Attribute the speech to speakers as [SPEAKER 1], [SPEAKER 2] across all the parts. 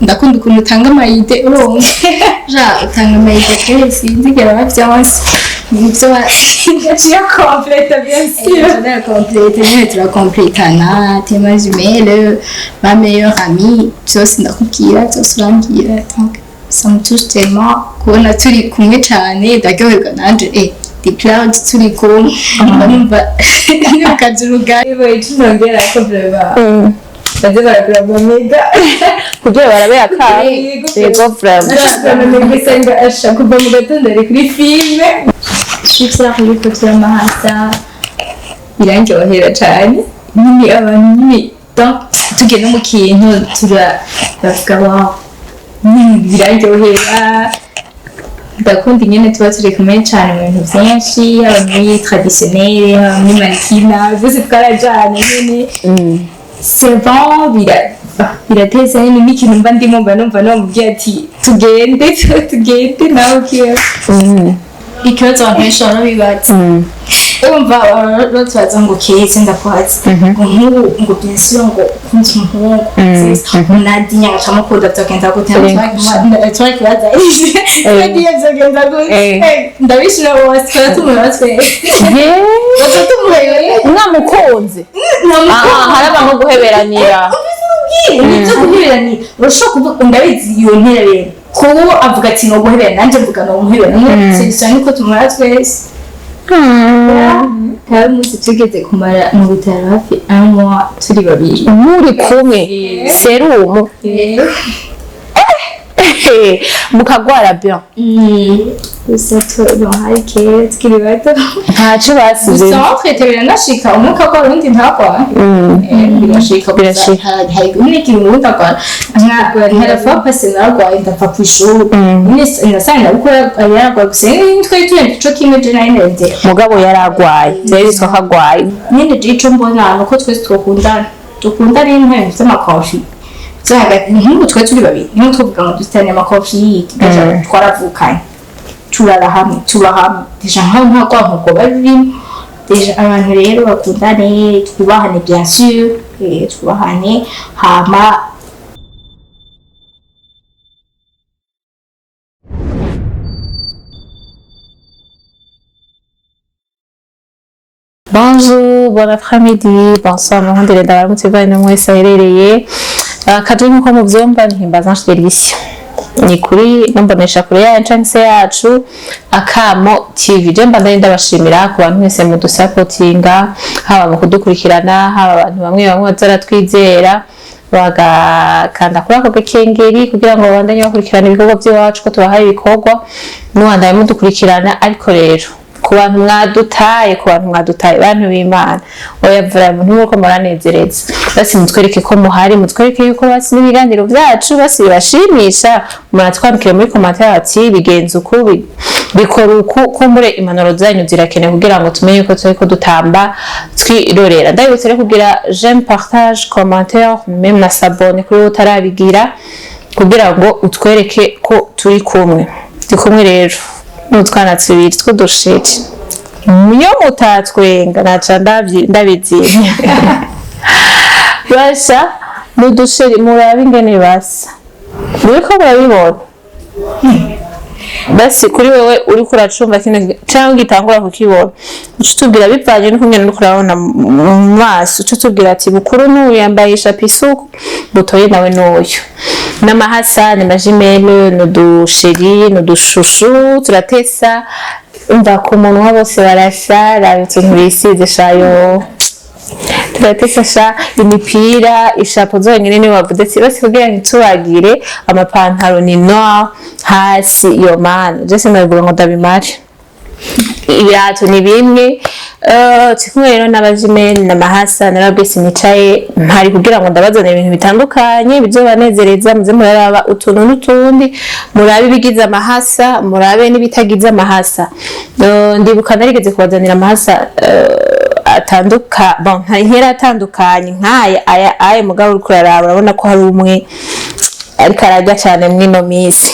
[SPEAKER 1] ndakunda ukuntu utanga amayide urumva ja utanga amayide kenshi nzigera bavyonse nivyo baciye complete bien sûr on complete mais tu la complétana tes jumelles ma meilleure amie byose ndakubwira byose urambwira donc ça me touche tellement kubona turi kumwe cyane ndagoherwa nanje the cloud turi kumwe ndumva nikajurugaye boye tunongera ko vraiment Tadi barakuraba mega
[SPEAKER 2] kugira barabe akaye yego vraiment
[SPEAKER 1] ngisenga asha kuva mu gatondo ari kuri filme shifsa kuri Turabacanga irangyohera cyane nini abantu nini donc tugenda mu kintu turavuga wow biraryohera ndakunda nyene tuba turi kumwe cyane mu bintu byinshi abamwe traditionnel abamwe manikina byose twarajana nyene c'est bon birateza n'ikintu mba ndimo mba numva namubwiye ati tugende nawe kiyo ikibazo abantu bashobora bibaza urumva bazaza ngo keze ndakuhatse ngo bien sûr ngo kunzi umuhungu unadinya acamukunda byagenda gute twari kibaza ndiye byagenda gute ndabishira wose twatumuratwe
[SPEAKER 2] mwamukunze haraba nko guheberanira
[SPEAKER 1] nibyo guheberanira urashobora kuvuga ndabizi iyo ntererero kuko avuga ati no guheberana nanje mvuga no guheberana c'est niko tumara twese kandi muzi tugeze kumara mu bitaro hafi amwa turi babiri
[SPEAKER 2] muri kumwe serumu mukagwara bien
[SPEAKER 1] gusa hari kera tukiri bato
[SPEAKER 2] ntacyo basize
[SPEAKER 1] gusa twetebera nashika umwuka kwa rundi ntakwa birashika hari n'ikiri mu ntakwa ntarafa pase naragwaye ndapfa ku ishuri nasanga gukora yaragwaye gusa twari turi cyo kimwe je nayo nende
[SPEAKER 2] mugabo yaragwaye rero twakagwaye
[SPEAKER 1] nyine jico mbona nuko twese dukundana n'intebe z'amakofi hagati nk'ubu twari turi babiri niyo tuvuga ngo dufitanye amakofi twaravukanye turara hamwe deja nko nkuko barimo deja abantu rero bakundane twubahane bien sûr twubahane hama
[SPEAKER 2] Bonjour, bon après-midi, bonsoir, muhundire ndabaramutse bane mwese aherereye kaje nko mu byomba ntihimbaza nshyigikiye ni kuri nombonesha kure yacu yacu akamo TV je mbandanye ndabashimira ku bantu mwese mu dusapotinga haba mu kudukurikirana haba abantu bamwe bazaratwizera bagakanda kuri ako gakengeri kugira ngo babandanye bakurikirana ibikorwa by'iwacu ko tubahaye ibikorwa n'uwandaye mudukurikirana ariko rero ku bantu mwadutaye bantu b'Imana oyavura mu ntuko muranezereza basi mutwereke ko muhari mutwereke yuko basi n'ibiganiro byacu basi bibashimisha muratwandikira muri commentaire ati bigenze uko bikora uko kumbure impanuro zanyu zirakene kugira ngo tumenye ko turi ko dutamba twirorera ndabutse rero kugira j'aime partage commentaire même na s'abonner kuri utarabigira kugira ngo utwereke ko turi kumwe rero n'utwana tubiri tw'udusheri iyo mutatwenga naca ndabizinya basha n'udusheri murabe ingene basa uriko murabibona basi kuri wewe uriko uracumva kino cyangwa gitangura kukibona ucutubwira bivanye n'ukungene uriko urabona mu maso ucutubwira ati bukuru n'uyu yambaye ishapisu butoye nawe n'uyu n'amahasa ni majimelo n'udusheri n'udushushu turatesa umva ku munwa bose barasha rabitse ntibisize shayo turatesasha imipira ishapo zonyine ni wavudetse basi kugira ntitubagire amapantaro ni noir hasi yo man je sinavuga ngo ndabimare ibirato ni bimwe tikumwe rero n'abajimeni n'amahasa narabwese nicaye mpari kugira ngo ndabazane ibintu bitandukanye bizobanezereza muze muraraba utuntu n'utundi murabe bigize amahasa murabe n'ibitagize amahasa ndibuka narigeze kubazanira amahasa nkera atandukanye nk'aya aya mugabo uri kuraraba urabona ko hari umwe ariko arajya cyane mwino misi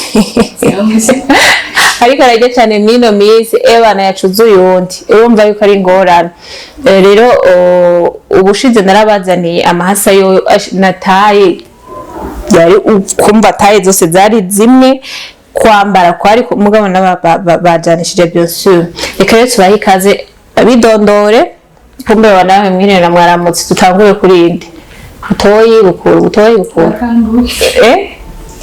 [SPEAKER 2] ariko arajya cyane mwino misi ebana yacuze uyundi urumva yuko ari ingorane rero ubushize narabazaniye amahasa yo nataye yari ukumva taye zose zari zimwe kwambara kwari mugabo bajanishije byose reka rero tubahe ikaze bidondore kumbe banawe mwirera mwaramutse tutangure kuri indi butoyi bukuru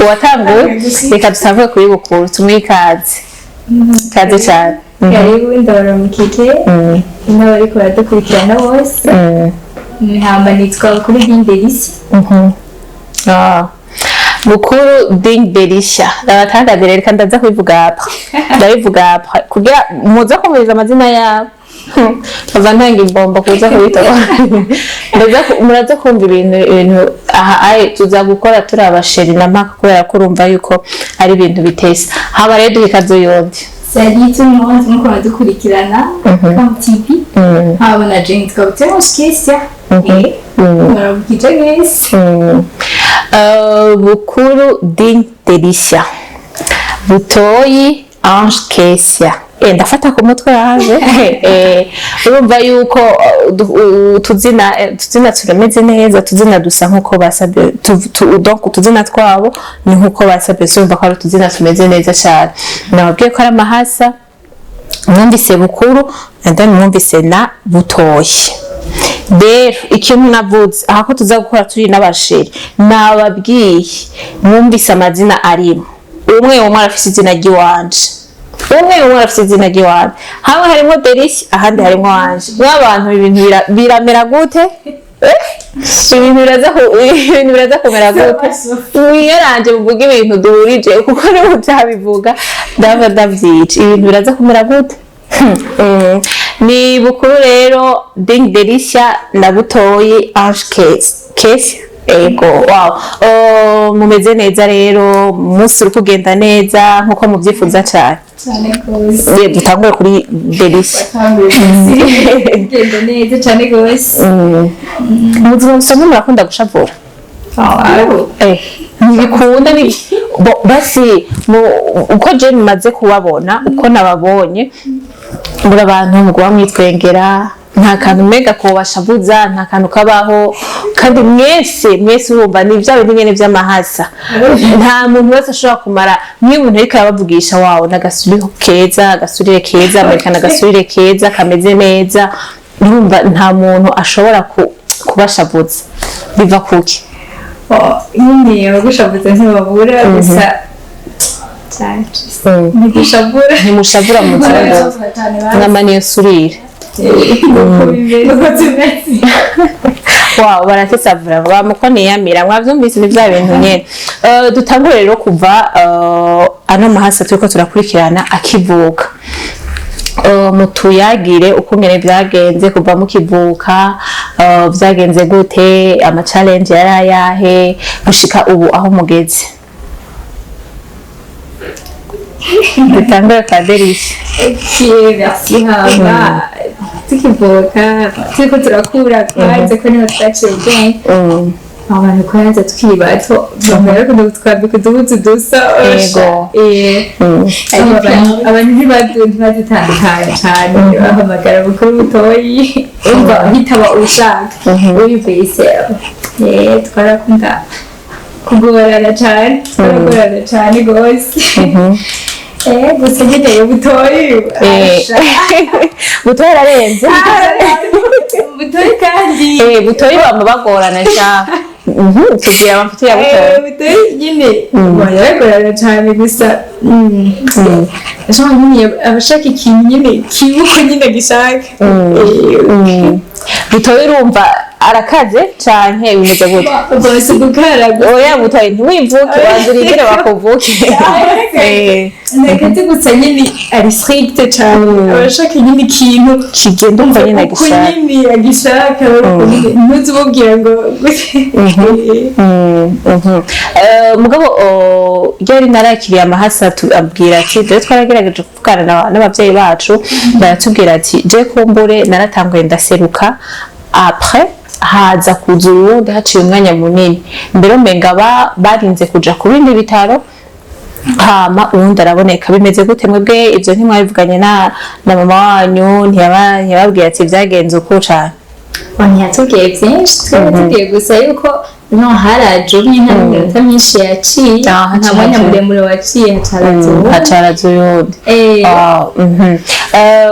[SPEAKER 2] watanguye reka tutangure kuri bukuru tumuhe ikaze cyane
[SPEAKER 1] karibu ndabara mukike n'abariko baradukurikirana bose hamba nitwa kuri Dindelisi bukuru Dindelisha ndabatangazira reka ndaza kubivuga hapa kugira muza kumviriza amazina yabo bava ntanga imbombo kuza kubitora muraza kumva ibintu aha tuza gukora turi abasheri na mpaka kubera ko urumva yuko ari ibintu bitesa haba rero duhikazo yondi Salut tout le monde, nkuko badukurikirana kuri TV habona Jane twabutemos Kesia murabukije neza
[SPEAKER 2] bukuru Dindelisha butoyi Ange Kesia ndafata ku mutwe yaje urumva yuko tuzina turemeze neza tuzina dusa nkuko basabye donc tuzina twabo ni nkuko basabye urumva ko ari tuzina tumeze neza cyane nababwiye ko ari amahasa mwumvise bukuru ndani mwumvise na butoyi rero ikintu navuze aha ko tuza gukora turi n'abasheri nababwiye mwumvise amazina arimo umwe arafise izina ry'iwanje arafise izina ry'iwanje hamwe harimo Delisi ahandi harimo Ange n'abantu ibintu biramera gute ibintu biraza kumera gute mwiyaranje muvuga ibintu duhurije kuko niba byabivuga ndava ndavyica ibintu biraza kumera gute ni bukuru rero Dindelisha na butoyi Ange Kesia ego wow mumeze neza rero umunsi uri kugenda neza nkuko mubyifuza cyane
[SPEAKER 1] gose
[SPEAKER 2] dutangure kuri Delisi
[SPEAKER 1] genda neza cyane gose
[SPEAKER 2] muzima musomye murakunda gushavura ntibikunda basi uko je mumaze kubabona uko nababonye muri abantu muguba mwitwengera nta kantu mega kubashabuza nta kantu kabaho kandi mwese urumva ni bya bintu nyene by'amahasa nta muntu wese ashobora kumara mwe muntu ariko yabavugisha wawo n'agasurire keza amerikana agasurire keza kameze neza urumva nta muntu ashobora kubashabuza biva kuki
[SPEAKER 1] nyine bagushabuza ntibabura gusa
[SPEAKER 2] ntimushavura mu kibazo nk'amaniyo surire wow baratesavura bamukone yamira mwavyumvise ni bya bintu nyene dutangure rero kuva ano mahasa turiko turakurikirana akivuka mutuyagire ukungene byagenze kuva mukivuka byagenze gute ama challenge yarayahe gushika ubu aho mugeze dutangure kwa Delisi
[SPEAKER 1] merci hamba tukivuka turiko turakura twaze ko niho twaciye ubwenge abantu kwanza tukiri bato bamara kudutwabika uduhuzu dusa abantu ntibadutandukanye cyane bahamagara bukuru butoyi umva hitaba ushaka wibese twarakunda kugorana cyane gose gusa nyine butoyi
[SPEAKER 2] butoyi ararenze
[SPEAKER 1] butoyi kandi
[SPEAKER 2] butoyi bama bagorana cyane tugira amafoto ya
[SPEAKER 1] butoyi nyine baragorana cyane gusa nyine abashaka ikintu nyine kibuko nyine gishaka
[SPEAKER 2] butoyi urumva arakaze canke bimeze gute
[SPEAKER 1] bose gukaraga
[SPEAKER 2] oya butoyi ntiwivuke wanzurigire bakuvuke
[SPEAKER 1] nakati gusa nyine ari strict cyane abashaka nyine ikintu
[SPEAKER 2] kigenda umva nyine agishaka
[SPEAKER 1] nyine agishaka ntuzububwira ngo
[SPEAKER 2] mugabo ryari narakiriye amahasa abwira ati dore twaragerageje kuvugana n'abavyeyi bacu baratubwira ati je kumbure naratanguye ndaseruka après haza kuza uwundi haciye umwanya munini mbere umenga barinze kuja ku bindi bitaro hama uwundi araboneka bimeze gute mwebwe ivyo ntimwabivuganye na mama wanyu ntiyababwiye ati vyagenze uko cane
[SPEAKER 1] ntiyatubwiye byinshi twatubwiye gusa yuko no harajumye nta minota myinshi yaciye nta mwanya muremure waciye
[SPEAKER 2] hacaraza uyundi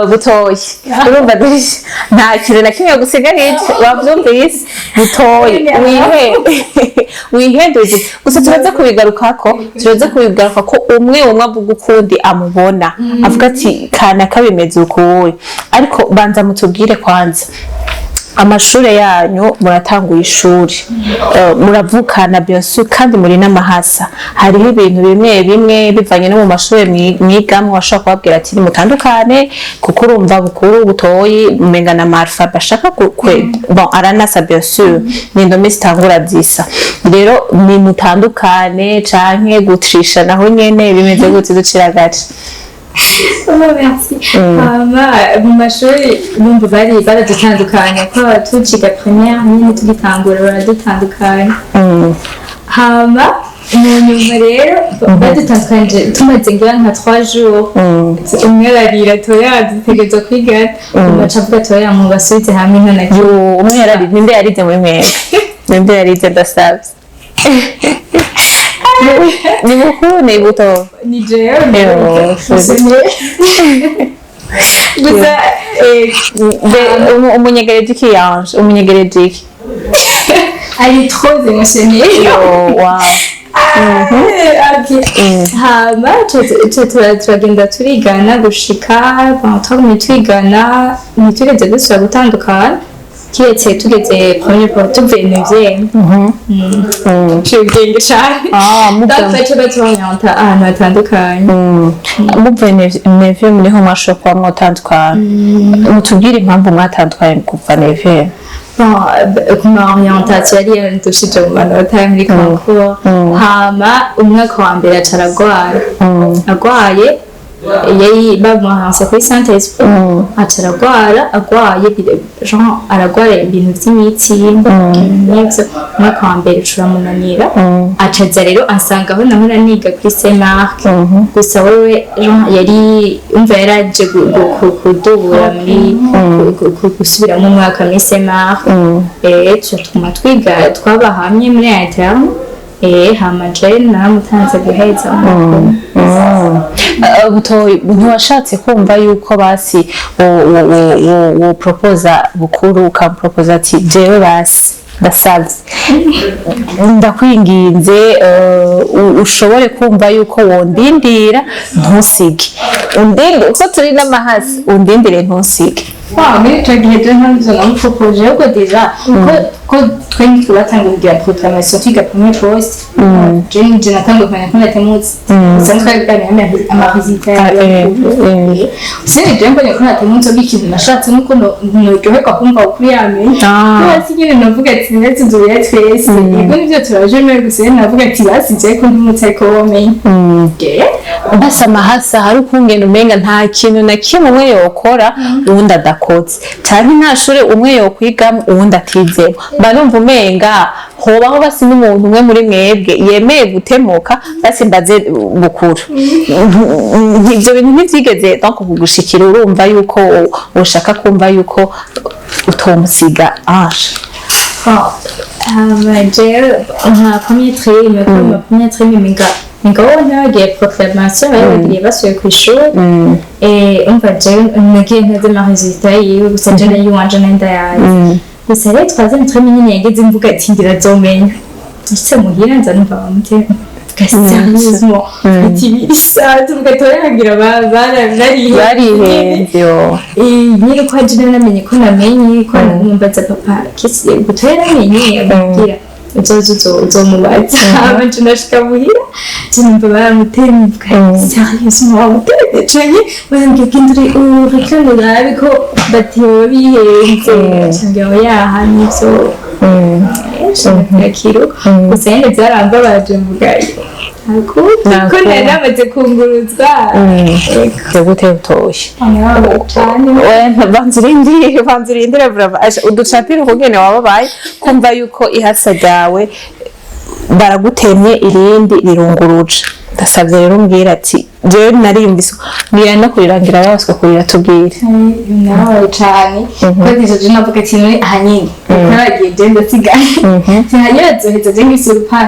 [SPEAKER 2] butoyi urumva nta kintu na kimwe gusigarije wavyumvise butoyi wihenduye gusa turaza kubigaruka ko umwe avuga ukundi amubona avuga ati kana kabimeze ukuwe ariko banza mutubwire kwanza amashure yanyu muratanguye ishuri muravukana byose kandi muri n'amahasa hariho ibintu bimwe bivanye no mu mashure mwigamwe washobora kubabwira ati mutandukane kuko urumva bukuru butoyi umenga na marfa bashaka bon aranasa bien sûr ni indome zitangura zisa rero ni mutandukane canke gutrisha naho nyene bimeze gute duciragace.
[SPEAKER 1] Merci. Mu mashuri bumva baradutandukanya ko tuciga première nyine tugitangura baradutandukanya hama mu nyuma rero badutandukanye tumaze ngira nka 3 jours umwe ararira toya dutegereza kwigana baca avuga toya mu basubize hamwe nta nacyo
[SPEAKER 2] umwe yarari ninde yarize muri mwembe yarize ndasabye ni mukuru ni buto
[SPEAKER 1] ni jewe gusa
[SPEAKER 2] umunyegereje iki yanje umunyegereje iki
[SPEAKER 1] ari trop émotionnée
[SPEAKER 2] wow
[SPEAKER 1] hama turagenda turigana gushika twagumye twigana ntitugeze dusubira gutandukana kiretse tugeze premier fois tuvuye neuvième ubwenge cane baca batubanyanta ahantu hatandukanye
[SPEAKER 2] muvuye neuvième niho mwashobora kuba mwatandukana mutubwire impamvu mwatandukanye kuva neuvième.
[SPEAKER 1] Ku ma orientation yari yarandushije mu manota muri concours hama umwaka wa mbere aca aragwara agwaye yari bamuhanse kuri Saint Esprit aca agwaye genre aragwara ibintu vy'imitsi n'ivyo umwaka wa mbere curamunanira aca aza rero ansangaho naho niga kuri Saint Marc gusa wewe yari umva yaraje kudubura muri gusubira mu mwaka muri Saint Marc tuma twiga twaba hamwe muri interne hama je naramutanze guheza
[SPEAKER 2] butoyi ntiwashatse kumva yuko basi wo proposa bukuru ukamproposa ati jewe basi ndasavye ndakwinginze ushobore kumva yuko wondindira ntusige undinde uko turi n'amahasi undindire ntusige
[SPEAKER 1] muri icyo gihe rero ntabwo namupropoje ahubwo deja ko twembi tubatanga kugira proclamation twiga premier poste je natandukanye ko natemutse usanzwe twaganira amavisita sene je mbonye ko natemutse b'ikintu nashatse nuko nuryoherwa kumva ukuri yamenye hasi nyine navuga ati ndetse nzuriye twese yego nivyo turaje mbere gusa navuga ati basije ko ndimutse ariko womenye
[SPEAKER 2] basa amahasa hari ukungena umenga nta kintu na kimwe umwe yokora uwundi adakoze cyane nta shure umwe yokwigamo uwundi atizemo mba numva umenga hobaho basi n'umuntu umwe muri mwebwe yemeye gutemuka basi mbaze bukuru ivyo bintu ntivyigeze donc kugushikira urumva yuko ushaka kumva yuko utomusiga
[SPEAKER 1] jewe nka premier trimestre ngaho ntagiye proclamation bagiye basuye ku ishuri umva jewe nagiye ntaze ama résultat yiwe gusa je nayo wanje nenda yazi gusa rero twaze trimestre nyine yageze mvuga ati ngira zomenya ese muhira nza numva bamutera sérieusement ati bisatu mugatorangira
[SPEAKER 2] barihenzyo
[SPEAKER 1] nyine ko je namenye ko namenye ko numbaza papa kisi gutora namenye ababwira uzomubaza abanje nashika muhira cyumva baramutera imvuga sérieusement bamutera cyane bambwiye kinduri urikano nabi ko batiyo bihenze cyangwa yaha nivyo nakiro gusa yende byarambabaje mvuga ko namaze kunguruzwa
[SPEAKER 2] gute utoshye banzirindire brava uducapire kugene wababaye kumva yuko ihasa ryawe baragutemye irindi rirunguruje ndasabye rero mbwira ati jewe nariyumvise mbwira no kurirangira babaswe kurira tubwire
[SPEAKER 1] nawe cyane ko dijeje navuga ati none ahanini naragiye genda sigaye hanyuma zoheza je ngisurupa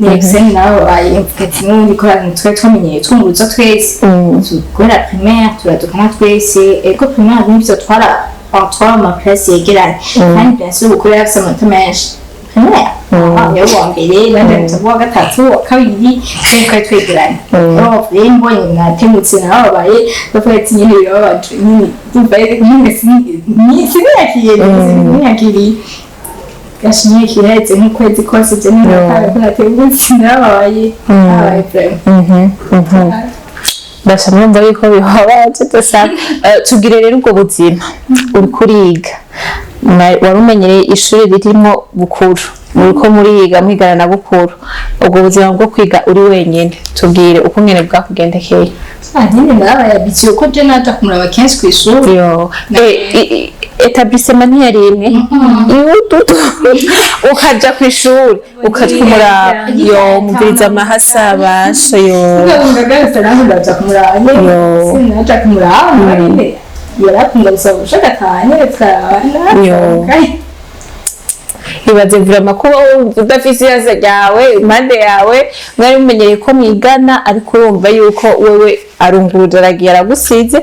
[SPEAKER 1] n'ibyo nawe bayivuga ati none korana twe twamenyeye twunguruza twese tugora primaire turadukana twese eko primaire n'ibyo twara ama classe yegeranye kandi bien sûr ukuri afite amanota menshi primaire yari uwa mbere bandi uwa gatatu uwa kabiri kandi twari twegeranye rero mbonye natemutse nababaye bavuga ati nyine birababaje nyine siniyakiriye gashinye kiretse nk'ukwezi kose je natemutse nababaye
[SPEAKER 2] basa mwumva yuko bihabaje dusanga tubwire rero ubwo buzima uri kuriga warumenyereye ishuri ririmo bukuru uriko muriga mwigana na bukuru ubwo buzima bwo kwiga uri wenyene tubwire uko ngene bwakugendekeye
[SPEAKER 1] nyine nabaye abitiye uko je naja kumuraba kenshi kw'ishuri
[SPEAKER 2] yo etablissement ntiyari imwe yututu ukaja kw'ishuri ukatwumuraba yo mubiriza amahasa basho yo
[SPEAKER 1] ngagasa naho ndaja kumuraba sinaja kumuraba yarakunda gusaba ubushakatanye twarabana
[SPEAKER 2] yo ibaze vraiment kuba udafise yaza ryawe impande yawe mwari mumenyereye ko mwigana ariko urumva yuko wewe arunguruje aragiye aragusize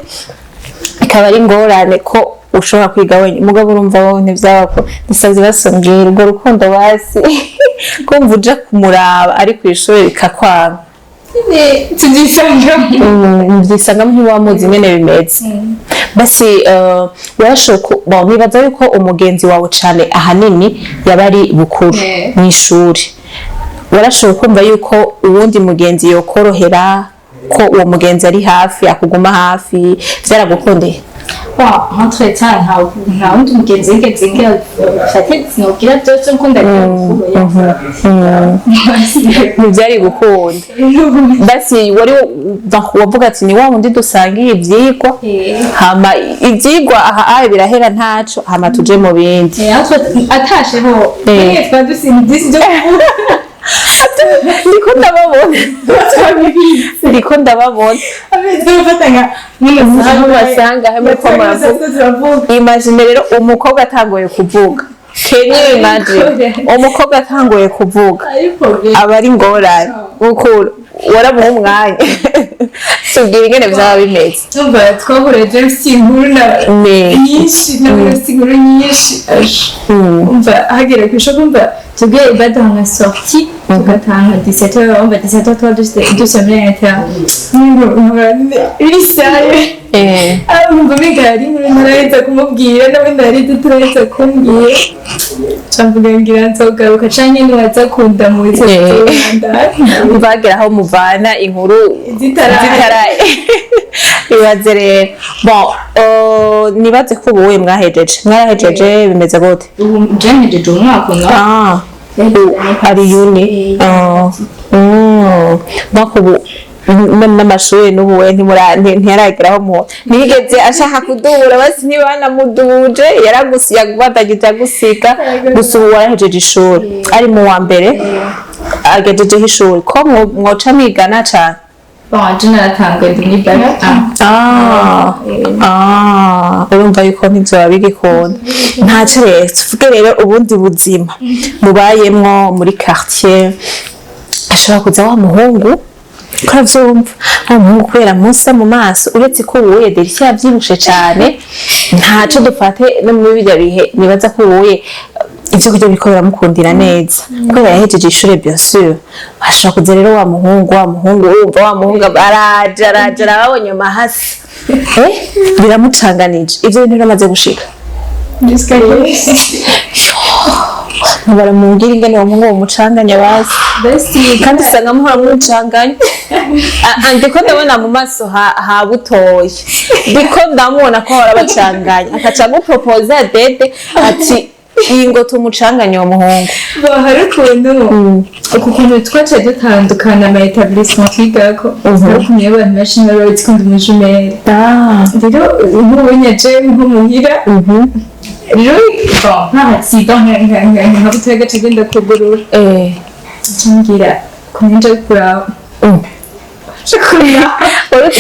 [SPEAKER 2] ikaba ari ngorane ko ushobora kwiga wenyine mugabo urumva wowe ntivyabako ndasavye basongera urwo rukundo basi kumva uja kumuraba ari kw'ishuri rikakwanga tugisangamo ntiwamuzi nyene bimeze basi warashoboka nibaza yuko umugenzi wawe cane ahanini yaba ari bukuru mw'ishuri warashoboka kumva yuko uwundi mugenzi yokorohera ko uwo mugenzi ari hafi akuguma hafi vyaragukundeye
[SPEAKER 1] entre temps nta wundi mugenzi wigeze ngira fate sinubwira byose nko ndagira
[SPEAKER 2] ntibyari gukunda basi wari wavuga ati ni wa wundi dusangiye ivyigwa hama ivyigwa aha birahera ntaco hama tuje mu bindi
[SPEAKER 1] atasheho twa dusindizi byo
[SPEAKER 2] ndiko ndababona aho basanga hamwe ko muravuga imagine rero umukobwa atangoye kuvuga kenye imagine umukobwa atangoye kuvuga aba ari ngorane ukuru waramuha umwanya tubwira ingene vyaba bimeze
[SPEAKER 1] umva twahuriye James inkuru nyinshi n'inkuru nyinshi umva hagera kw'ishuri umva tubwiye ibadaha nka sortie tugatanga 17h umva 17h tuba dusomye ibisaye umva migari muri ntaraheza kumubwira nawe ndaraheza turaheza kumbwira camvuga ngira nzogaruka canke niwaza kunda mu
[SPEAKER 2] bagera aho muvana inkuru zitaraye ibaze rero bon nibaze ko ubuwe mwarahejeje bimeze gute
[SPEAKER 1] je mpejeje umwaka
[SPEAKER 2] ari yuni donc ubu n'amashuri n'ubuwe ntiyarageraho ntiyigeze ashaka kudubura basi ntibanamudubuje yagubadagije agusika gusa ubu warahejeje ishuri ari mu wa mbere agejejeho ishuri ko mwoca mwigana cane
[SPEAKER 1] je naratanguye ndi
[SPEAKER 2] urumva yuko ntivyoba bigikunda ntaco rero tuvuge rero ubundi buzima mubayemwo muri quartier ashobora kuza wa muhungu ukavyumva umuhungu kubera musa mu maso uretse ko ubuye Delcia yavyibushe cane ntaco dufate no muri birya bihe nibaza ko ubuye ivyo kurya biriko biramukundira neza kubera yahejeje ishure bien sûr ashobora kuza rero wa muhungu wumva wa muhungu araja arabonye amahasi biramucanganije ivyo bintu biramaze gushika baramubwira ingene uwo muhungu bamucanganya basi kandi usanga muhora mumucanganya ndiko ndabona mu maso ha butoye ndiko ndamubona ko ahora bacanganya akaca amupropoza dede ati iyi ngo tumucanganye uwo muhungu
[SPEAKER 1] hari ukuntu twaciye dutandukana ama etablissement twigako kumye abantu benshi bari twunda umujumere rero nk'ubonye je nko muhira rero nka accident nka butega cagenda kugurura cyingira kumenja kuraba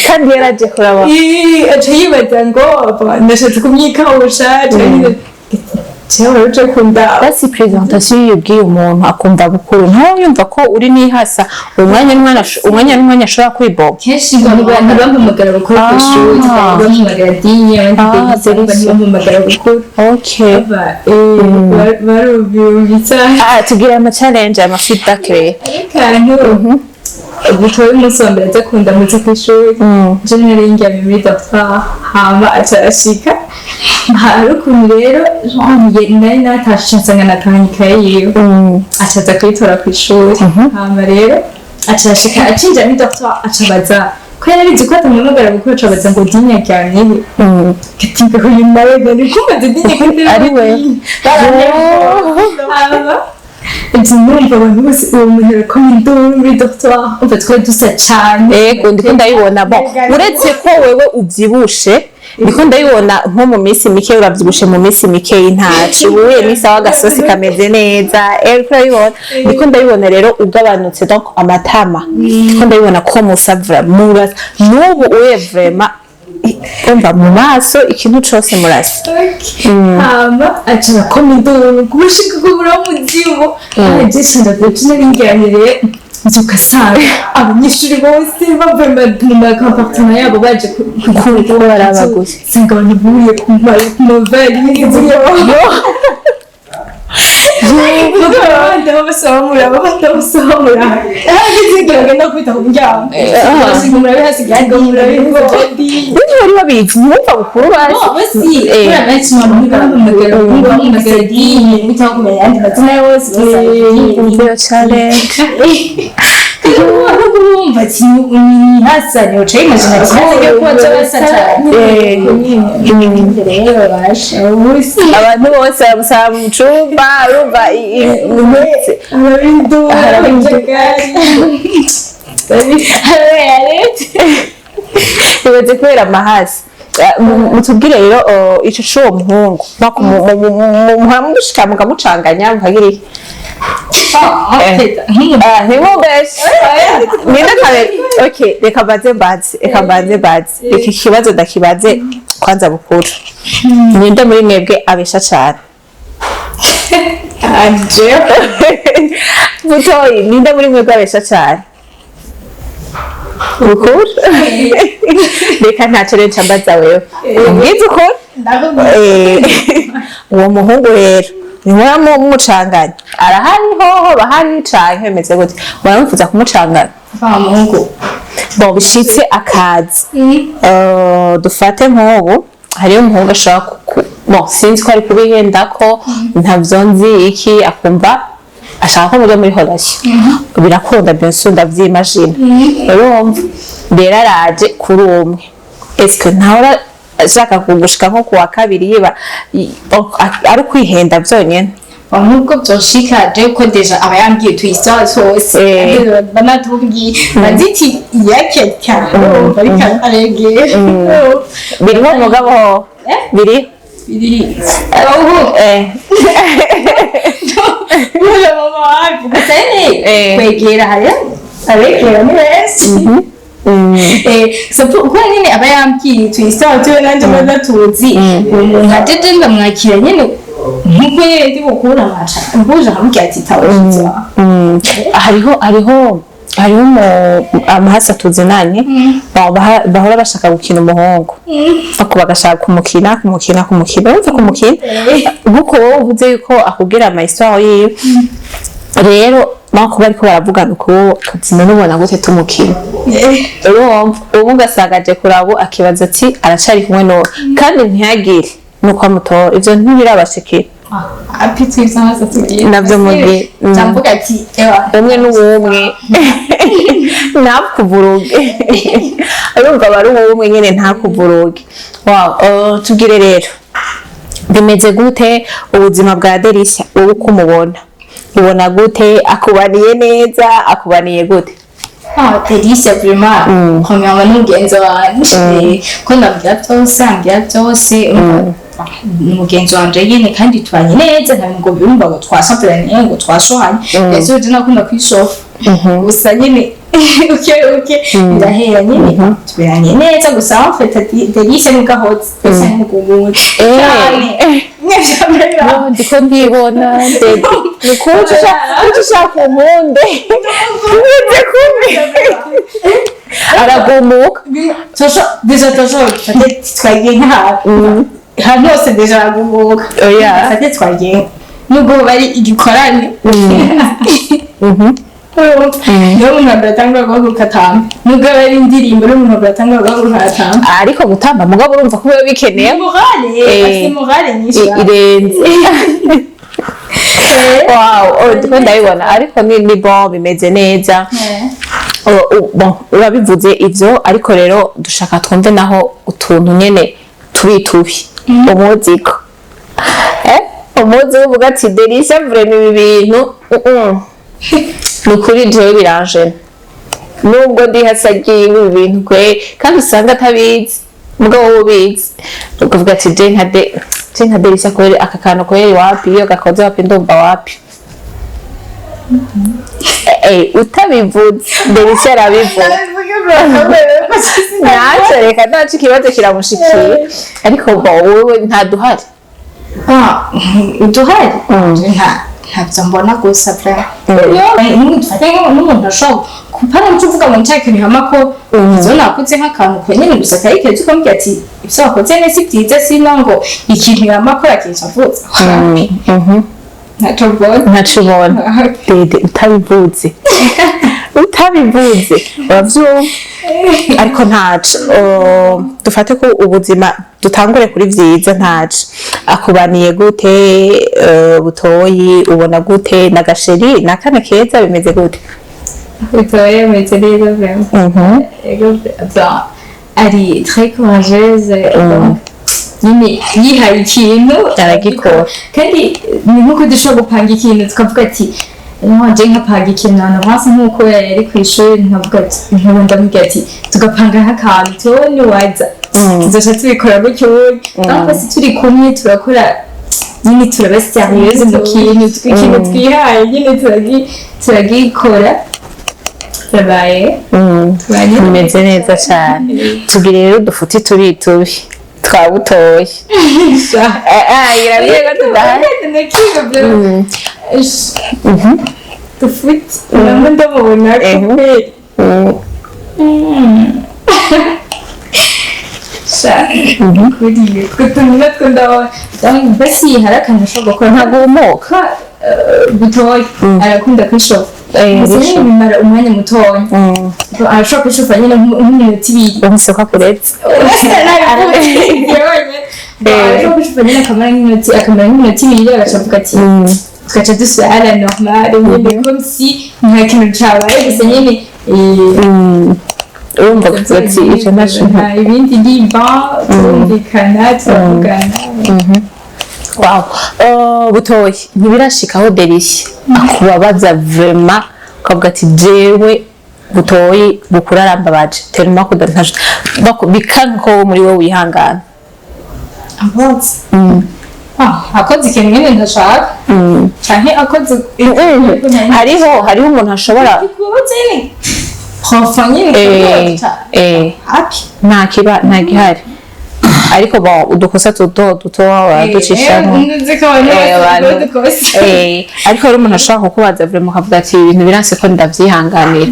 [SPEAKER 2] kandi yaraje kuraba
[SPEAKER 1] aca yibaza ngo ndashatse kumwikawusha cyangwa uje kundaba
[SPEAKER 2] basi presentation yibwiye umuntu akumva bukuru ntawe yumva ko uri nihasa umwanya n'umwanya ashobora kwiboga
[SPEAKER 1] kenshi ntibampamagara gukora ku ishuri bampamagara dinye abandi bampamagara gukora
[SPEAKER 2] okay
[SPEAKER 1] barubitsa
[SPEAKER 2] tugira ama challenge ama feedback rero
[SPEAKER 1] kandi Bitoye umunsi wa mbere akunda muze ku ishuri je nari ngiye muri docteur hama acarashika hari ukuntu rero nari natashe nsanga natanyikaye yiwe acaza kwitora ku ishuri hama rero acarashika acinjira muri docteur acabaza ko yari abizi ko atamuhamagara gukora acabaza ngo dinya ryamye katinga ko nawe ngari kumaze dinya kandi
[SPEAKER 2] ari we
[SPEAKER 1] Numva abantu bose uwo muntu arakomeye muri docteur umva twari dusa cyane
[SPEAKER 2] yego ndiko ndabibona bo uretse ko wewe ubyibushe ndiko ndabibona nko mu minsi mike urabyibushe mu minsi mike y'intaci wewe n'isawa gasosi kameze neza urabibona ndiko ndabibona rero ugabanutse donc amatama ndiko ndabibona ko musavra murasa n'ubu uye vraiment umva mu maso ikintu cyose murasa
[SPEAKER 1] hama aca komidoro gushika ko buramuzibo aje ndagutse n'inganire nzukasanga abanyeshuri bose bava mu comportement yabo baje
[SPEAKER 2] kukora abaguzi
[SPEAKER 1] singa abantu buye ku noveli n'ibyo babasohomura agenda kwita ku muryango murabe hasigaye murabe
[SPEAKER 2] bari babizi ntibumva bukuru
[SPEAKER 1] basi benshi bamuhamagara dinye bitaho kumenya ayandi mazina yose
[SPEAKER 2] iyo challenge
[SPEAKER 1] urumva hasa ni ucaye imagina kimaze yo kuba basa cyane rero basha
[SPEAKER 2] abantu bose bamusaba mu cyumba urumva imutse ibaze kubera amahasi mutubwire rero ico c'uwo muhungu muhamushika mukamucanganya mukagira iki okay reka mbaze iki kibazo ndakibaze kwanza bukuru ninde muri mwebwe abesha cyane butoyi ninde muri mwebwe abesha cyane bukuru reka ntacyo rero mbaza wewe umbwize ukuri uwo muhungu rero nimura mumucanganya arahari hoho bahari canke bimeze gute muramufuza kumucanganya
[SPEAKER 1] muhungu
[SPEAKER 2] bo bishitse akazi dufate nk'ubu hariyo umuhungu ashobora sinzi ko ari kubihenda ko ntavyo nzi iki akumva ashaka ko muja muri relation birakunda byose ndavyimagine urumva rero araje kuri umwe eske ntahora ashaka kugushika nko kuwa kabiri yiba ari kwihenda byonyene
[SPEAKER 1] nubwo byoshika je ko deja aba yambwiye tuyisaba twose banatubwiye baziti yakeka ariko arege
[SPEAKER 2] biriho mugabo biri
[SPEAKER 1] mama wapi kusene kwegera hariya arekera ni besi so kwa nini aba yambwiye tuyisaba tuwe nanje bazatuzi nka jeje ndamwakira nyene nkuko yedi bukura amaca mbuje hamubwiye ati tawushitse
[SPEAKER 2] hariho amahasa tuzinanye bahora bashaka gukina umuhungu ako bagashaka kumukina urumva kumukina nkuko wowe uvuze yuko akubwira amahistoire yiwe rero nako bariko baravugana uko kazina nubona gute tumukina urumva ubu ugasanga aje kurabo akibaza ati aracari kumwe no kandi ntiyagire nuko amutora ivyo ntibirabashikira
[SPEAKER 1] apiti sanasa tugiye
[SPEAKER 2] navyo mugiye
[SPEAKER 1] jambuga ati
[SPEAKER 2] umwe n'ubumwe ntakuvuruge urumva bari ubumwe nyene ntakuvuruge wow tugire rero bimeze gute ubuzima bwa Derisha wowe uko umubona ubona gute akubaniye neza akubaniye gute
[SPEAKER 1] Derisha vraiment nkomyanga n'umugenzi wanje ko ndabwira byose umugenzi wanje nyene kandi twanye neza ntabwo birumva ngo twasaturanye ngo twashohanye ese uje nakunda kwishofa gusa nyine uke birahera nyine tubiranye neza gusa wafata delise n'ugahotse ese n'ugumutse
[SPEAKER 2] ndiko ndibona ndende ushaka umpunde nkunze kumwe aragumuka
[SPEAKER 1] deja twagiye nk'ahantu hose deja aragumuka twagiye nubwo bari igikorane niyo umuntu adatangura guhaguruka atamba nubwo bari indirimbo n'umuntu adatangura guhaguruka atamba
[SPEAKER 2] ariko gutamba mugabo urumva ko biba bikeneye
[SPEAKER 1] morale nyinshi
[SPEAKER 2] irenze wow ndiko ndabibona ariko ni bon bimeze neza bon urabivuze ivyo ariko rero dushaka twumve naho utuntu nyene tubi umuziko umuzi uvuga ati Derisha vraiment ibi bintu nukuri jewe biranje nubwo ndi hasagiye ibi bintu kwe kandi usanga atabizi mugabo ubizi ukavuga ati je nka Derisha kwere aka kantu kwere wapi iyo gakoze wapi ndumva wapi utabivuze Derisha arabivuga naco reka naco ikibazo kiramushikiye ariko wowe ntaduhari
[SPEAKER 1] uduhari ntabyo mbona gusa n'umuntu ashobora kupana muco uvuga ngo nshaka ibihama ko izo nakoze nk'akantu kwe nyine gusa kari keza ukamubwira ati ibyo wakoze neza si byiza sino ngo ikintu yama ko yakintu avuze ntacyo
[SPEAKER 2] ubona dede utabivuze uravyumva ariko ntaco dufate ko ubuzima dutangure kuri vyiza ntaco akubaniye gute butoyi ubona gute na gasheri nakana keza bimeze gute
[SPEAKER 1] butoyi bimeze neza vraiment ari très courageuse nyine yihaye ikintu
[SPEAKER 2] aragikora
[SPEAKER 1] kandi ni nkuko dushobora gupanga ikintu tukavuga ati nje nkapanga ikintu ahantu hasi nkuko yari ku ishuri nkavuga ati ndamubwira ati tugapanga nk'akantu tubone waza tuzoca tubikora gutyo ariko si turi kumwe turakora nyine turaba seriyeuse mu kintu twihaye nyine turagikora turabaye
[SPEAKER 2] bimeze neza cyane tubwire rero dufuti tubi twabutoye irabiye ko tudahari
[SPEAKER 1] dufuti namo ndamubona kubera kuriye kutumva ko ndabona basi hari akantu ushobora gukora
[SPEAKER 2] ntagumuka
[SPEAKER 1] butoya arakunda kwishova gusa bimara umwanya mutoya arashobora kwishofa nyine nk'iminota ibiri
[SPEAKER 2] umunsi ko akuretse
[SPEAKER 1] arashobora kwishofa nyine akamara nk'iminota ibiri agacavuga ati tugaca dusubira à la normale nyine comme si nta kintu cabaye gusa nyine
[SPEAKER 2] urumva kuvuga ati ivyo nta
[SPEAKER 1] ibindi ndimba turumvikana turavugana
[SPEAKER 2] wow butoyi ntibirashikaho Derisha akubabaza vraiment ukavuga ati jewe butoyi bukura arambabaje tellement ko dantaje bikanko muri wowe wihangana
[SPEAKER 1] akoze ikintu nyine ndashaka canke akoze
[SPEAKER 2] hariho umuntu ashobora nta gihari ariko udukosa duto waducishamo ariko hari umuntu ashobora kukubaza vraiment ukavuga ati ibintu biranse ko ndavyihanganira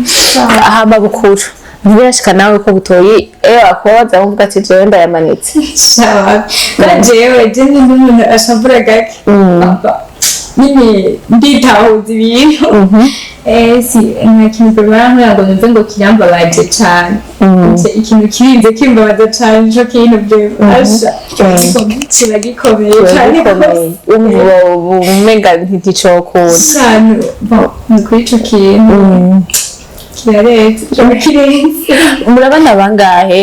[SPEAKER 2] ahamba bukuru ntibirashika nawe ko butoyi akubabaza avuga ati jewe ndayamanitse
[SPEAKER 1] jewe n'umuntu ashavura gake nyine nditahuza ibintu nta kintu bibarangira ngo numve ngo kirambabaje cane ikintu kirinze kimbabaza cane nico kintu vyasha kiba gikomeye cane
[SPEAKER 2] umenga ntiticokunda
[SPEAKER 1] cane ni kuri ico kintu kiraretse
[SPEAKER 2] murabana bangahe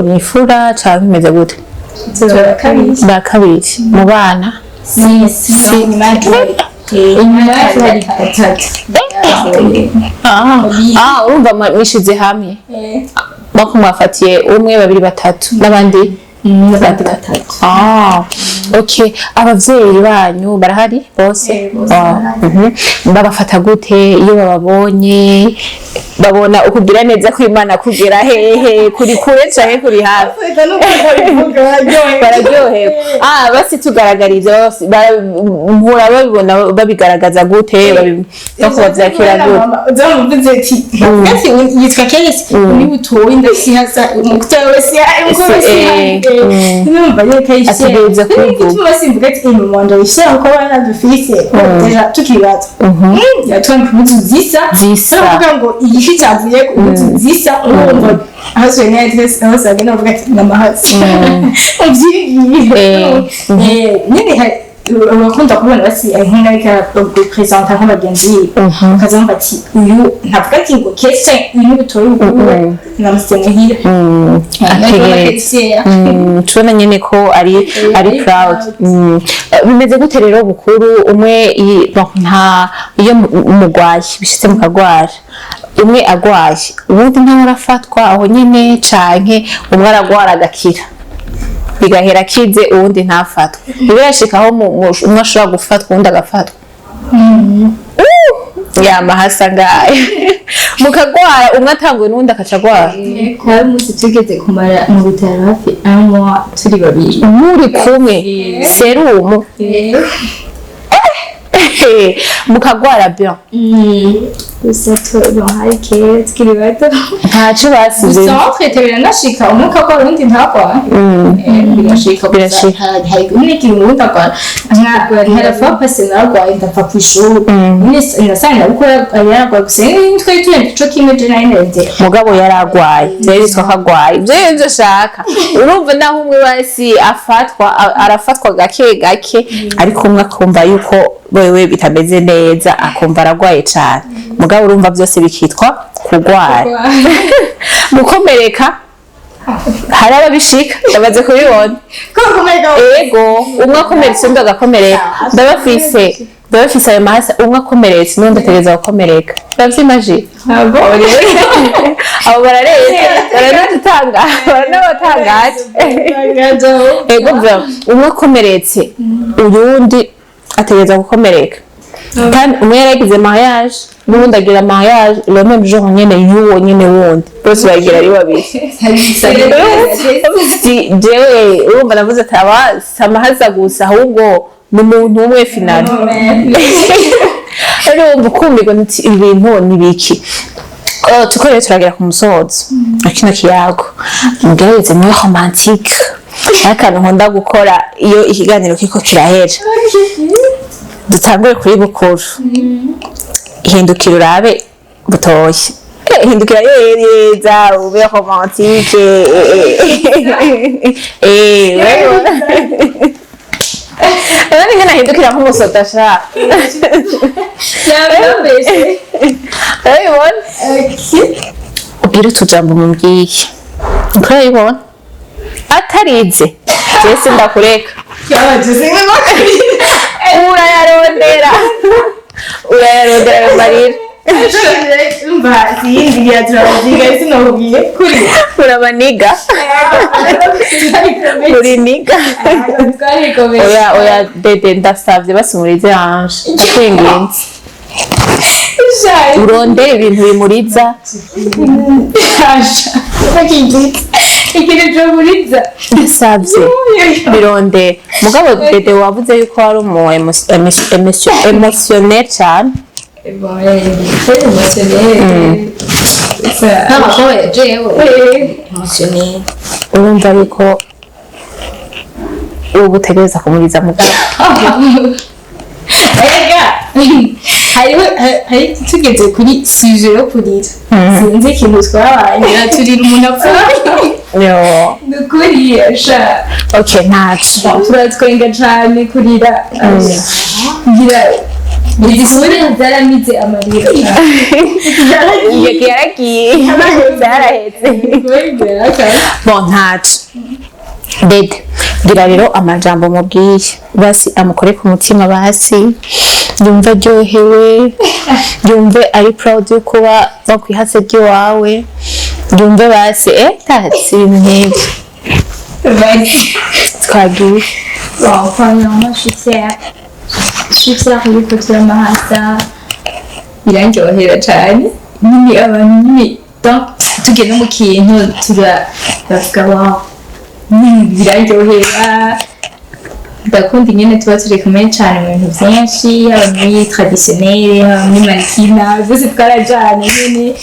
[SPEAKER 2] mwifura canke bimeze gute ba kabiri mu bana
[SPEAKER 1] inyuma hari batatu
[SPEAKER 2] urumva mwishize hamwe bako mwafatiye umwe babiri batatu n'abandi
[SPEAKER 1] batatu
[SPEAKER 2] Okay, abavyeyi banyu barahari bose? Babafata gute iyo bababonye? Babona ukugira neza kw'Imana kugera hehe, kuri kure canke kuri hafi? Bararyohewe. Basi tugaragarize bose mpura babibona babigaragaza gute bako bavyakira gute?
[SPEAKER 1] Uzamuvuze ati ati yitwa Kelesi ni butoyi ndasihaza umukutero wese numva yeka
[SPEAKER 2] ategereza
[SPEAKER 1] kuvuga basimvuga ati imumondo yishira ko bana dufise deja tukibaza yatwanga impuzu zisa bavuga ngo igifi cyavuye ku impuzu zisa urumva haso n'adresse aho sagena bavuga ati namahasi ubyigiye nyine urakunda kubona basi ari nk'arika presenter nk'abagenzi ukazamba ati uyu ntavuga ati ngo kese uyu butoyi ubwo namusemuhira
[SPEAKER 2] tubona nyene ko ari proud. Bimeze gute rero bukuru umwe nta iyo umugwayi bishitse mu kagwara umwe agwaye ubundi ntaho arafatwa aho nyene canke umwe aragwara agakira bigahera kize uwundi ntafatwa birashikaho umwe ashobora gufatwa uwundi agafatwa Amahasa ngaye mukagwara umwe atanguye n'uwundi akaca agwara
[SPEAKER 1] kwa musi tugeze kumara mu bitaro hafi amwa turi babiri
[SPEAKER 2] muri kumwe serumu mukagwara bien
[SPEAKER 1] gusa hari kera tukiri bato
[SPEAKER 2] ntaco basize
[SPEAKER 1] gusa twetebera nashika umwe akagwara undi ntagwara birashika hari n'ikindi uwundi agwara ntarafa pase naragwaye ndapfa kw'ishuri nasanga uko yaragwaye gusa twari turi ico kimwe je nari nerevye
[SPEAKER 2] mugabo yaragwaye rero yitwa kagwaye ivyo nivyo shaka urumva naho umwe wese arafatwa gake gake ariko umwe akumva yuko wewe bitameze neza akumva aragwaye cane mugabo urumva byose bikitwa kugwara gukomereka hari ababishika ndabaze kubibona ego umwe akomeretse undi agakomereka ndabafise ayo mahasa umwe akomeretse n'undi ategereza gukomereka ndavyimaje abo baranabatangaje ego byo umwe akomeretse uyundi ategereza gukomereka kandi umwe yaragize mariage n'ubundi agira mariage le même jour nyene y'uwo nyene wundi bose bagira ari babiri jewe urumva navuze ati samahaza gusa ahubwo ni umuntu umwe finale urumva ukumirwa nti ibintu nibiki tukoreye turagera ku musozo akina kiyago mugerageze muri romantique akantu nkunda gukora iyo ikiganiro kiko kirahera dutangure kuri bukuru hindukira urabe butoshye hindukira yeza ube romantique Nani ngana hindukira nk'umusota sha
[SPEAKER 1] yabambeshe
[SPEAKER 2] ayibona ubwira utujambo mumbwiye uko ayibona atarize jese ndakureka urayarondera marira urabaniga uriniga oya dede ndasavye basumurize anje ndakwinginze urondere ibintu bimuriza ndasavye birondere mugabo dede wavuze yuko wari umu emotionnel cane urumva yuko ubu utegereza kumuriza mugabo
[SPEAKER 1] hari tugeze kuri sije yo kurira sinzi ikintu twabaye turira umuntu apfuye nukuri sha
[SPEAKER 2] okay ntaco
[SPEAKER 1] turatwenga cane kurira ngira Ibisuri zaramize amarira.
[SPEAKER 2] Yaragiye. Zarahetse. Bon ntaco. Dede gira rero amajambo mubwiye basi amukore ku mutima basi yumva aryohewe yumve ari proud yo kuba bakwihatse ry'iwawe yumve basi tatsi ibintu nk'ibyo twagiye
[SPEAKER 1] Bon, premièrement, je suis fière y'uko Turabacanga biraryohera cyane nyine abantu nyine donc tugenda mu kintu turavuga wow biraryohera ndakunda nyine tuba turi kumwe cyane mu bintu byinshi yaba muri traditionnel yaba muri marikina byose twarajyana nyine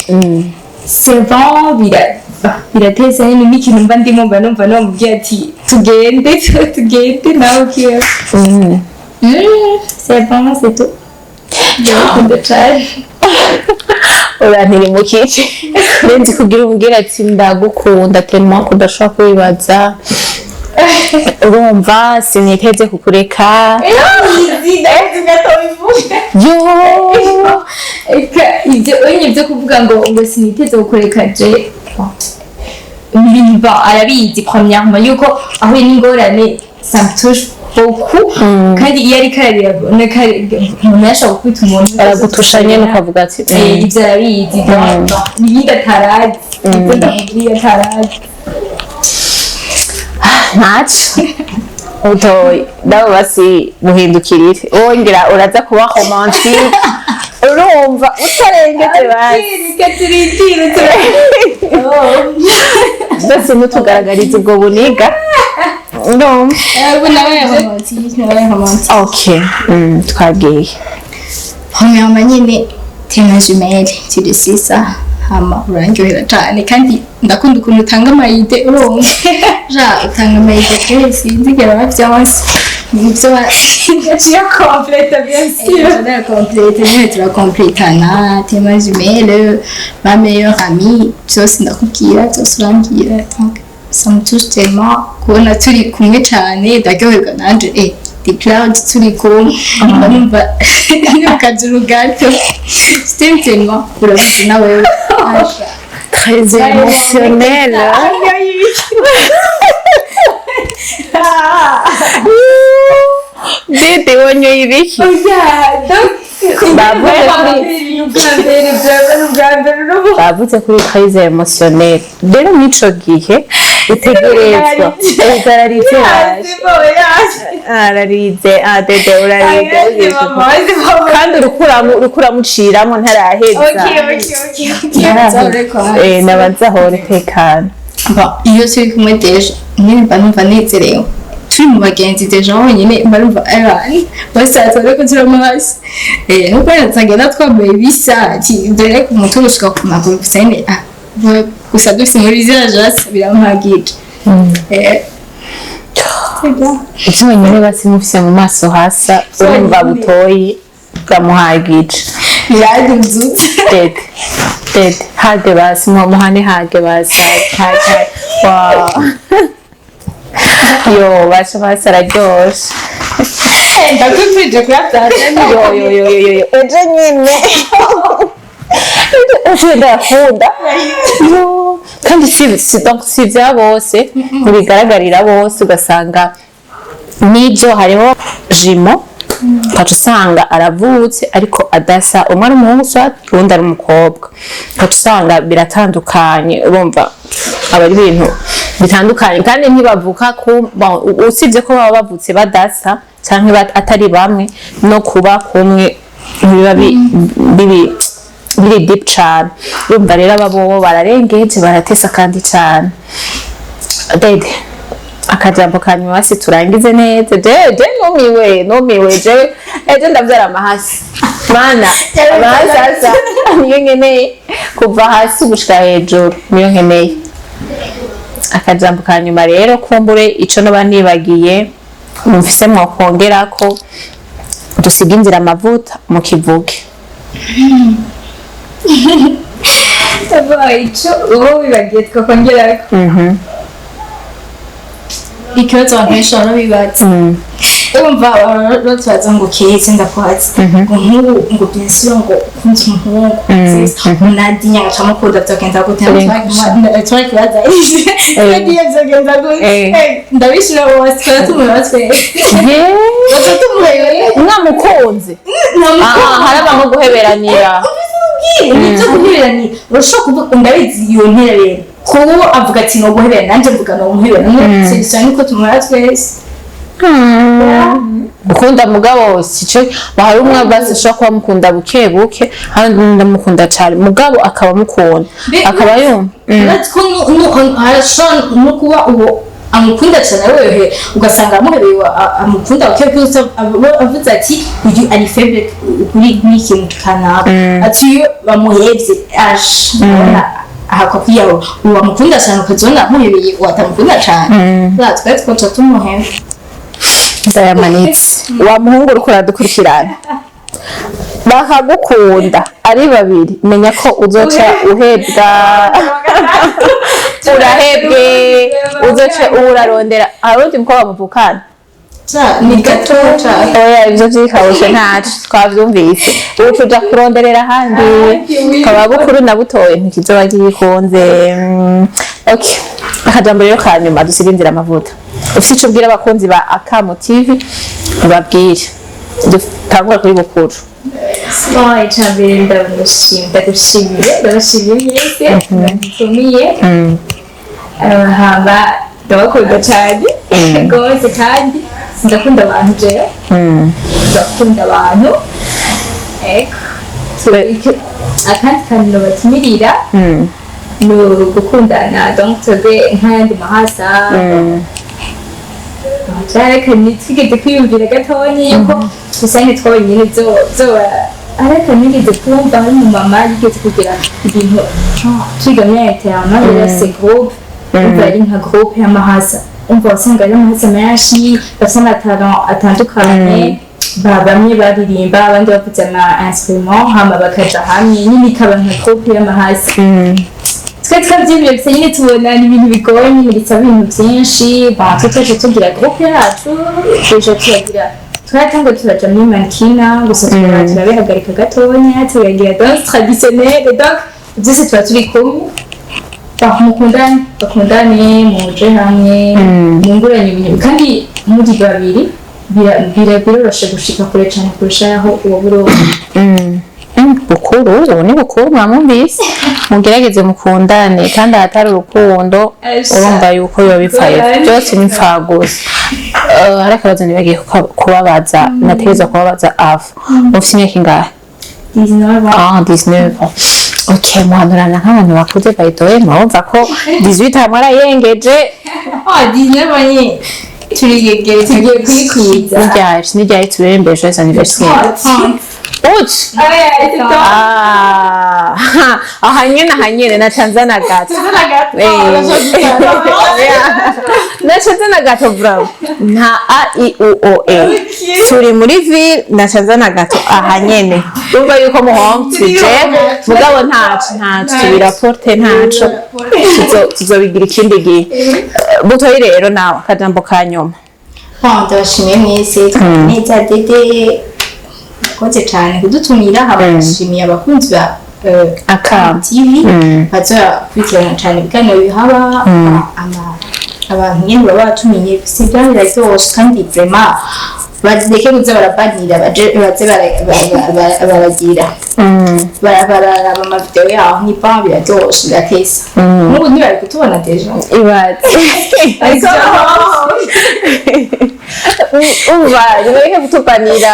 [SPEAKER 1] c'est bon birateza nyine n'ikintu mba ndimo mba numva namubwiye ati tugende nawe ukiwe c'est bon c'est tout ndakunda cyane
[SPEAKER 2] urantiri mu kici nenzi kugira umbwira ati ndagukunda tellement ko udashobora kwibaza urumva siniteze kukureka
[SPEAKER 1] ibyo kuvuga ngo siniteze kukureka je arabizi premièrement yuko ahuye n'ingorane ça me touche beaucoup kandi iyo ariko arabibona umuntu yashobora gukubita umuntu
[SPEAKER 2] aragutusha nyine ukavuga ati
[SPEAKER 1] ibyo arabizi n'ibindi atarazi ibyo ndamubwiye atarazi
[SPEAKER 2] ntacyo utoye nawe basi muhindukirire wongera uraza kuba romantique urumva utarengeje basi ntutugaragarize ubwo buniga urumva ok twagiye
[SPEAKER 1] hanyuma nyine tema jumelle turisisa hama urangyohera cyane kandi ndakunda ukuntu utanga amayide urumva utanga amayide kuri sinzigera bavyonse nibyo baciye complete bien sûr on complete nyine turacompletana tema jumelle ma meilleure amie byose ndakubwira byose urambwira donc ça me touche tellement kubona turi kumwe cyane ndaryoherwa nanje the cloud turi kumwe numva n'akajuru gato c'était tellement urabizi nawe
[SPEAKER 2] très émotionnel Dede wanyoye ibiki bavuze kuri très émotionnel rero n'ico gihe utegerezwa ugararize ararize dede urarize kandi urukuramuciramo ntaraheza nabanzaho tekana
[SPEAKER 1] iyo turi kumwe deje nimba numva nezerewe turi mu bagenzi deje honyine mba numva abana basaza ariko Turabacanga nuko natagenda twambaye bisa dore ku mutwe ushika ku maguru gusa nyine gusa dufite muri zirajasa biramuhagije
[SPEAKER 2] ibyo nyine basi mufise mu maso hasa urumva butoyi bwamuhagije
[SPEAKER 1] biraduzutse
[SPEAKER 2] dede hage basi muhane hage basi wow yo basha basi araryoshe
[SPEAKER 1] ndakwifurije kuyatanga
[SPEAKER 2] yo ejo nyine ejo ndakunda yo kandi si bya bose ntibigaragarira bose ugasanga n'ibyo hariho jimo ukaca usanga aravutse ariko adasa umwe ari umuhungu undi ari umukobwa ukaca usanga biratandukanye urumva aba ari ibintu bitandukanye kandi ntibavuka usibye ko baba bavutse badasa cyangwa atari bamwe no kuba kumwe biba biri deep cyane urumva rero aba bobo bararengeje baratesa kandi cyane dede akajambo kanyuma basi turangize neza je numiwe je ejo ndavyara amahasi mana amahasa niyo nkeneye kuva hasi gushika hejuru niyo nkeneye akajambo kanyuma rero kumbure ico noba nibagiye mufise mwokongerako dusiga inzira amavuta mu kivuge
[SPEAKER 1] ico uwo wibagiye twakongerako ikibazo abantu benshi barabibaza urumva batubaza ngo kese ndakwatse ngo nk'ubu ngo bien sûr ngo ukunze umuhungu unadinya acamukunda vyogenda gute twakibaza kandi iyo vyogenda gute ndabishira bose twara tumubatwe
[SPEAKER 2] mwamukunze haraba nko guheberanira
[SPEAKER 1] nibyo guheberanira urashobora kuvuga ndabizi iyo ntererero kuko avuga ati no guhebera nanjye mvuga no guhebera none niko tumara twese
[SPEAKER 2] Mukunda mugabo sico bahari umwe basi shaka kuba mukunda buke buke handi ndamukunda cyane mugabo akaba mukunda akaba yumva
[SPEAKER 1] natko no kuba uwo amukunda cyane wewe ugasanga amuhereye amukunda buke buke avuze ati uyu ari faible kuri n'ikintu kanaka ati bamuhevye ahakwa kwiyaho uwo amukunda cyane ukazona amuhereye watamukunda cyane natwe twatwa tumuhemba
[SPEAKER 2] ndayamanitse wa muhungu uriko uradukurikirana bakagukunda ari babiri menya ko uzoca uhebwa urahebwe uzoca urarondera arundi mukobwa muvukana
[SPEAKER 1] ni gato
[SPEAKER 2] oya ivyo vyikawushe ntacu twavyumvise ubu tuja kuronderera ahandi kaba bukuru na butoye ntikizoba gikunze okay akajambo rero ka nyuma dusirindira amavuta ufite ico ubwira abakunzi ba Akamo TV ubabwire dutangura kuri bukuru
[SPEAKER 1] icambere ndagushimiye mwese mutumiye hama ndabakunda cyane rwose kandi ndakunda abantu jewe ndakunda abantu akandi kantu nabatumirira ni gukundana donc twebwe nk'ayandi mahasa ariko ntitwigeze kwiyumvira gatonya yuko dusange twonyine zoba ariko nigeze kumva hari umumama yigeze kugira ibintu twiga muri interna yose groupe umva ari nka groupe y'amahasa umva wasanga ari amahasa menshi bafite amatalent atandukanye bamwe baririmba abandi bavuze ama instrument hama bakaja hamwe nyine ikaba nka groupe y'amahasa twe twabyibye gusa nyine tubona ni ibintu bigoye nyine bisaba ibintu byinshi twaje tugira groupe yacu tuje turagira twatanga turaja muri mankina gusa turabihagarika gatonya turagira danse traditionnelle donc byose tuba turi kumwe bakundane muje hamwe munguranye ibintu kandi muri babiri biroroshe gushika kure cyane kurushaho uwo burobo
[SPEAKER 2] bukuru ubu ni bukuru mwamwumvise mugerageze mukundane kandi ahatari urukundo urumva yuko biba bipfaye byose ni impfagusa hari akabazo nibagiye kubabaza nategereza kubabaza afu ufite imyaka ingahe 19 ok muhanurana nk'abantu bakuze bayitoye murumva ko 18 mwarayengeje
[SPEAKER 1] 19 nye turigegere tugiye kwikwiza
[SPEAKER 2] n'iryari turembeje anniversaire uchi ahanyene nachanzana gato nachanzana gato bravo nta a i u o e turi muri ville nachanzana gato ahanyene umva yuko muhombye mugabo ntacu tubiraporte ntacu tuzobigira ikindi gihe butoyi rero nawe akajambo ka nyuma
[SPEAKER 1] ndabashimiye mwese neza dede koze cyane kudutumira habashimiye abakunzi ba
[SPEAKER 2] Akamo
[SPEAKER 1] TV baza kwikirana cyane biganiro bihaba abantu nyine baba batumiye sibyarira byose kandi vraiment bazireke kuza barabanira baze baragira baraba ama video yaho ni pa biraryoshe biratesa n'ubu ntibari kutubona deja
[SPEAKER 2] ibaze umva nibareke kutupanira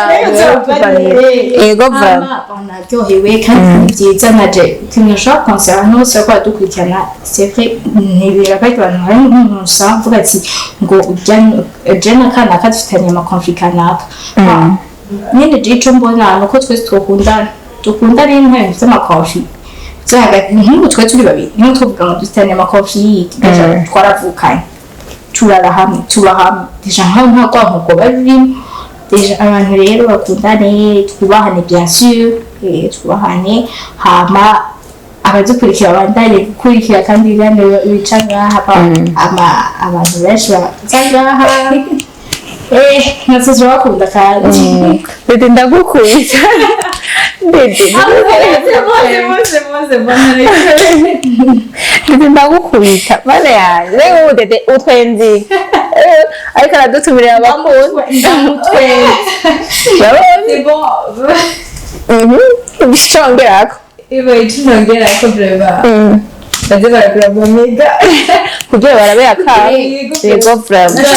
[SPEAKER 2] ego vraiment
[SPEAKER 1] onaryohewe kandi byiza naje tunashaka konsera no se kwa dukurikirana c'est vrai ntibiraka abantu hari umuntu usamvuga ati ngo ujana kana kadufitanye ama conflict kanaka nyine jico mbona nuko twese dukundana n'intare z'ama conflict zaga nk'ubu twe turi babiri niyo tuvuga ngo dufitanye ama conflict twaravukanye turara hamwe deja nta kwa barimo deja abantu rero bakundane twubahane bien sûr twubahane hama abadukurikira bandanye gukurikira kandi ibiganiro bica ngaha abantu benshi baza ngaha natwe bakunda kandi
[SPEAKER 2] Dede ndagukunda Dede ndagukunda bane yanjye rero dede utwenzi ariko aradutumirira abakunda
[SPEAKER 1] icongera ko breva baze baragura mega
[SPEAKER 2] kugira barabe aka yego vraiment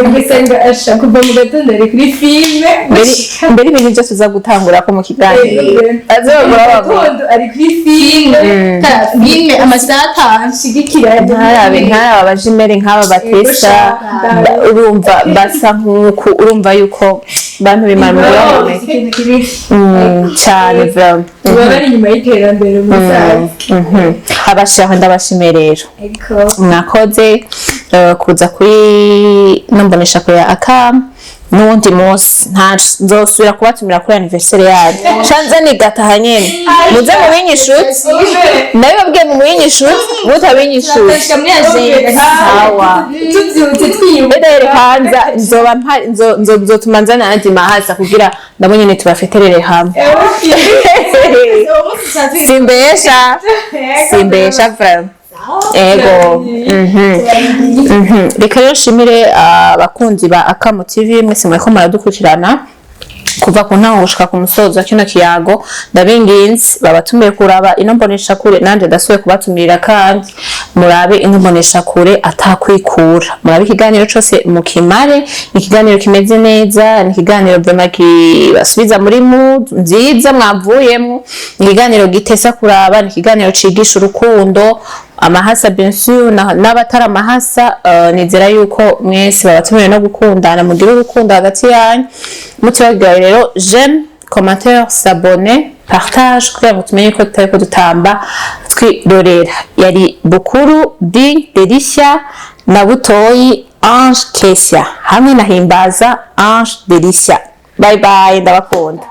[SPEAKER 1] Mbese ashaka kuva mu gatondo ari kuri filime
[SPEAKER 2] mbere ibintu byose uza gutangura ko mu kiganiro azogura
[SPEAKER 1] gatondo ari kuri filime amasaha ashigikira
[SPEAKER 2] nk'aba abajimere nk'aba batesa urumva basa nk'uko urumva yuko bantu bimara cyane vraiment
[SPEAKER 1] bari inyuma y'iterambere umusaza
[SPEAKER 2] abashaka ndabashimiye rero mwakoze kuza kuri nombonesha ko ya akam n'undi munsi nzosubira kubatumira kuri anniversaire yanyu shanze nigataha nyene muze mu binyishuti nabibabwiye mu binyishuti mutabinyishuti hawa
[SPEAKER 1] tubyutse twiyumva
[SPEAKER 2] rero hanza nzotuma nzana nandi mahasa kugira nabo nyene tubafeterere hamwe simbesha vraiment ego reka rero nshimire abakunzi ba Akamu TV mwese muriko muradukurikirana kuva ku ntango gushika ku musozo wa kino kiyago ndabinginze babatumiye kuraba inombonesha kure nanje ndasuye kubatumira kandi murabe inombonesha kure atakwikura murabe ikiganiro cyose mukimare ikiganiro kimeze neza ni ikiganiro basubiza muri mood nziza mwavuyemo ikiganiro gitesa kuraba ni ikiganiro cigisha urukundo amahasa bien sûr n'abatara amahasa nizera yuko mwese babatumiye no gukundana mugira urukundo hagati yanyu mutibagira rero j'aime commentaire s'abonner partage kugira ngo tumenye ko tutari ko dutamba twirorera yari Bukuru di Delicia na Butoyi Ange Kesia hamwe na Himbaza Ange Delicia bye bye ndabakunda